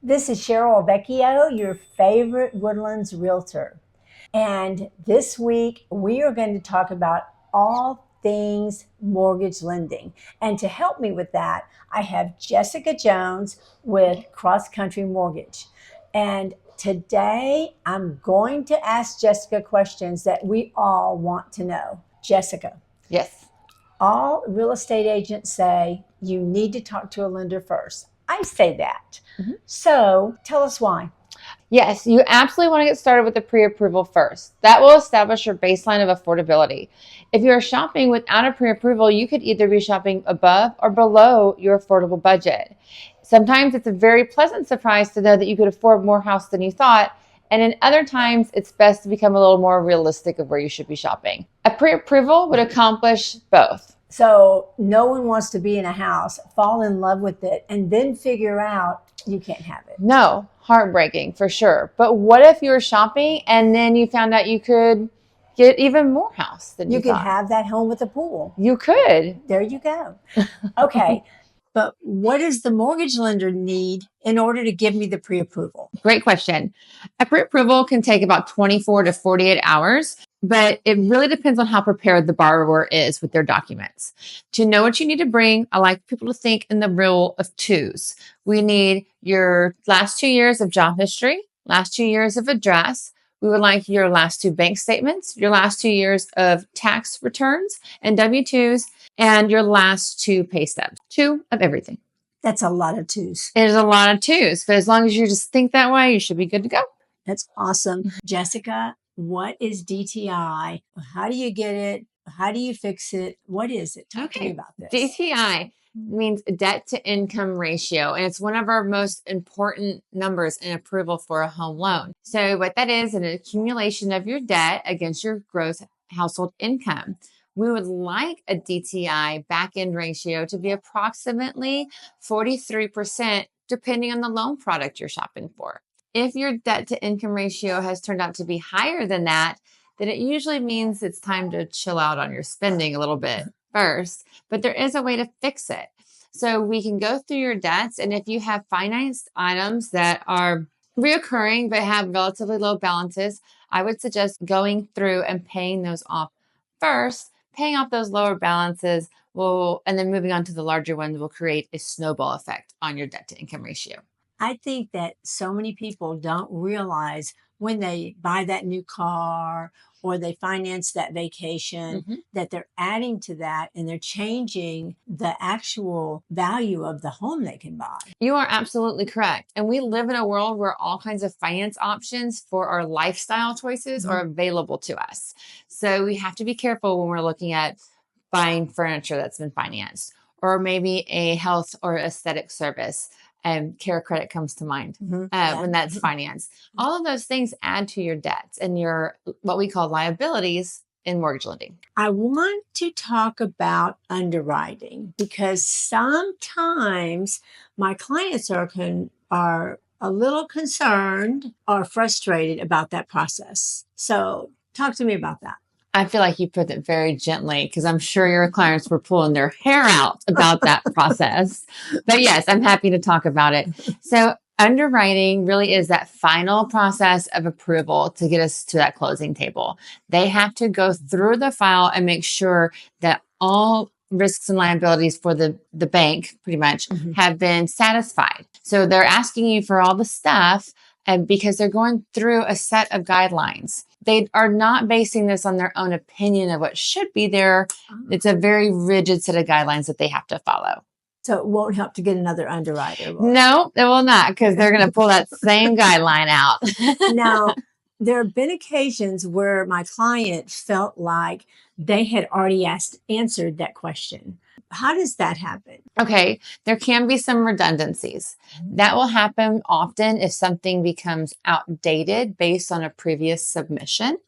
This is Cheryl Vecchio, your favorite Woodlands realtor. And this week we are going to talk about all things mortgage lending. And to help me with that, I have Jessica Jones with Cross Country Mortgage. And today I'm going to ask Jessica questions that we all want to know. Jessica, Yes. all real estate agents say you need to talk to a lender first. I say that. So tell us why. Yes, you absolutely want to get started with the pre-approval first. That will establish your baseline of affordability. If you're shopping without a pre-approval, you could either be shopping above or below your affordable budget. Sometimes it's a very pleasant surprise to know that you could afford more house than you thought. And in other times, it's best to become a little more realistic of where you should be shopping. A pre-approval would accomplish both. So no one wants to be in a house, fall in love with it, and then figure out you can't have it. No, heartbreaking for sure. But what if you were shopping and then you found out you could get even more house than you You could thought? have that home with a pool. You could. There you go. Okay. But what does the mortgage lender need in order to give me the pre-approval? Great question. A pre-approval can take about 24 to 48 hours, but it really depends on how prepared the borrower is with their documents. To know what you need to bring, I like people to think in the rule of twos. We need your last 2 years of job history, last 2 years of address. We would like your last 2 bank statements, your last 2 years of tax returns and W-2s, and your last 2 pay stubs. 2 of everything. That's a lot of twos. It is a lot of twos, but as long as you just think that way, you should be good to go. That's awesome. Jessica, what is DTI? How do you get it? How do you fix it? What is it? Talk to me about this. DTI means debt to income ratio, and it's one of our most important numbers in approval for a home loan. So what that is, an accumulation of your debt against your gross household income. We would like a DTI back-end ratio to be approximately 43%, depending on the loan product you're shopping for. If your debt to income ratio has turned out to be higher than that, then it usually means it's time to chill out on your spending a little bit first, but there is a way to fix it. So we can go through your debts, and if you have financed items that are reoccurring but have relatively low balances, I would suggest going through and paying those off first. Paying off those lower balances and then moving on to the larger ones will create a snowball effect on your debt to income ratio. I think that so many people don't realize when they buy that new car or they finance that vacation that they're adding to that and they're changing the actual value of the home they can buy. You are absolutely correct. And we live in a world where all kinds of finance options for our lifestyle choices are available to us. So we have to be careful when we're looking at buying furniture that's been financed, or maybe a health or aesthetic service. And Care Credit comes to mind when that's financed. All of those things add to your debts and your what we call liabilities in mortgage lending. I want to talk about underwriting because sometimes my clients are a little concerned or frustrated about that process. So talk to me about that. I feel like you put it very gently because I'm sure your clients were pulling their hair out about that process. But yes, I'm happy to talk about it. So underwriting really is that final process of approval to get us to that closing table. They have to go through the file and make sure that all risks and liabilities for the bank pretty much have been satisfied. So they're asking you for all the stuff and because they're going through a set of guidelines. They are not basing this on their own opinion of what should be there. It's a very rigid set of guidelines that they have to follow. So it won't help to get another underwriter. No, it will not because they're going to pull that same guideline out. Now, there have been occasions where my client felt like they had already answered that question. How does that happen? Okay, there can be some redundancies. That will happen often if something becomes outdated based on a previous submission,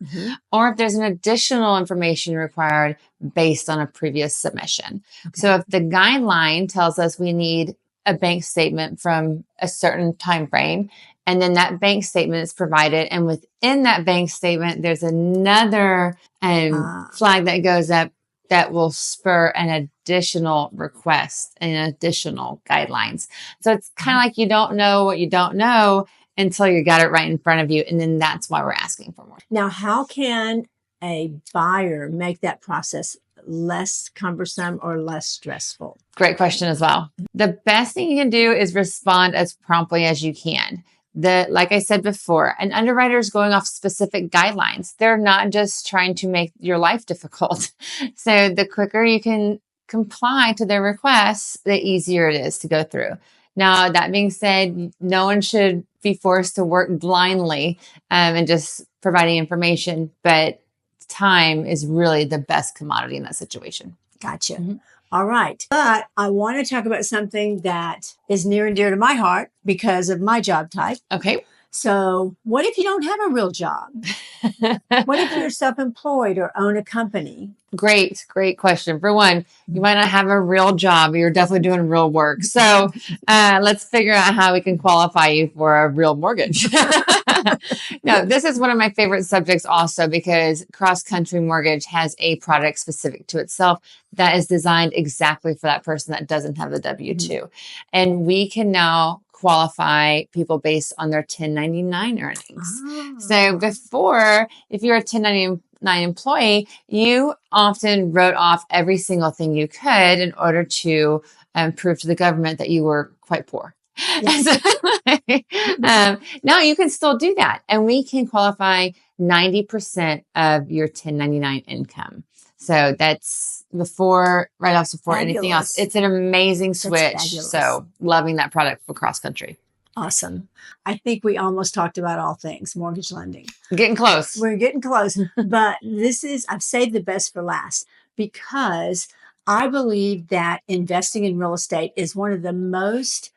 or if there's an additional information required based on a previous submission. So if the guideline tells us we need a bank statement from a certain time frame, and then that bank statement is provided, and within that bank statement, there's another flag that goes up that will spur an additional requests and additional guidelines. So it's kind of like you don't know what you don't know until you got it right in front of you. And then that's why we're asking for more. Now, how can a buyer make that process less cumbersome or less stressful? Great question as well. The best thing you can do is respond as promptly as you can. Like I said before, an underwriter is going off specific guidelines. They're not just trying to make your life difficult. So the quicker you can comply to their requests, the easier it is to go through. Now, that being said, no one should be forced to work blindly and just providing information, but time is really the best commodity in that situation. Gotcha. Mhm. All right. But I want to talk about something that is near and dear to my heart because of my job type. Okay. So, what if you don't have a real job? What if you're self-employed or own a company? Great question. For one, you might not have a real job, but you're definitely doing real work. So let's figure out how we can qualify you for a real mortgage. No, this is one of my favorite subjects also because Cross Country Mortgage has a product specific to itself that is designed exactly for that person that doesn't have the W-2. And we can now qualify people based on their 1099 earnings. So before, if you're a 1099 employee, you often wrote off every single thing you could in order to prove to the government that you were quite poor. Yes. Now you can still do that. And we can qualify 90% of your 1099 income. So that's before write-offs before anything else. Fabulous. It's an amazing switch. fabulous. So loving that product for Cross Country. Awesome. I think we almost talked about all things mortgage lending. Getting close. We're getting close, but I've saved the best for last because I believe that investing in real estate is one of the most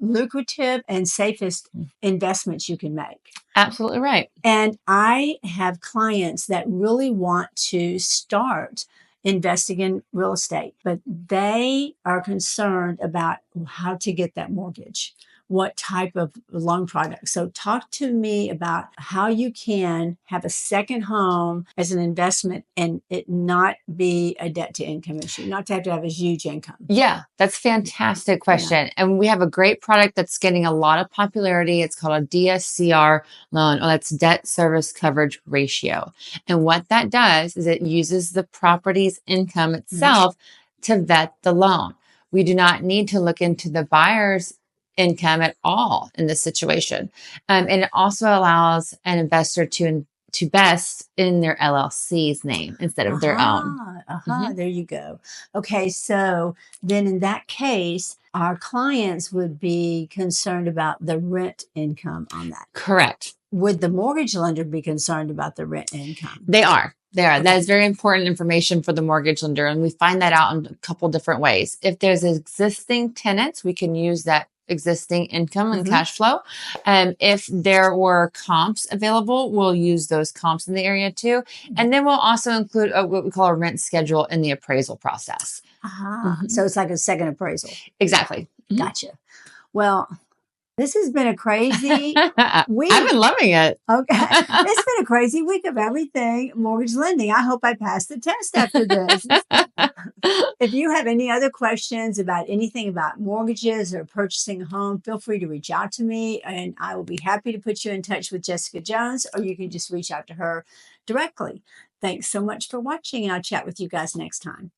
lucrative and safest investments you can make. Absolutely right. And I have clients that really want to start investing in real estate, but they are concerned about how to get that mortgage, what type of loan product. So talk to me about how you can have a second home as an investment and it not be a debt to income issue, not to have a huge income. Yeah, that's a fantastic question. And we have a great product that's getting a lot of popularity. It's called a DSCR loan, or that's debt service coverage ratio. And what that does is it uses the property's income itself to vet the loan. We do not need to look into the buyer's income at all in this situation. And it also allows an investor to invest in their LLC's name instead of their own. There you go. Okay, so then in that case, our clients would be concerned about the rent income on that. Correct. Would the mortgage lender be concerned about the rent income? They are. Okay. That is very important information for the mortgage lender. And we find that out in a couple different ways. If there's existing tenants, we can use that existing income and cash flow. If there were comps available, we'll use those comps in the area too. And then we'll also include what we call a rent schedule in the appraisal process. So it's like a second appraisal. Exactly. Gotcha. Well, this has been a crazy week. I've been loving it. Okay. It's been a crazy week of everything mortgage lending. I hope I passed the test after this. If you have any other questions about anything about mortgages or purchasing a home, feel free to reach out to me and I will be happy to put you in touch with Jessica Jones, or you can just reach out to her directly. Thanks so much for watching. I'll chat with you guys next time.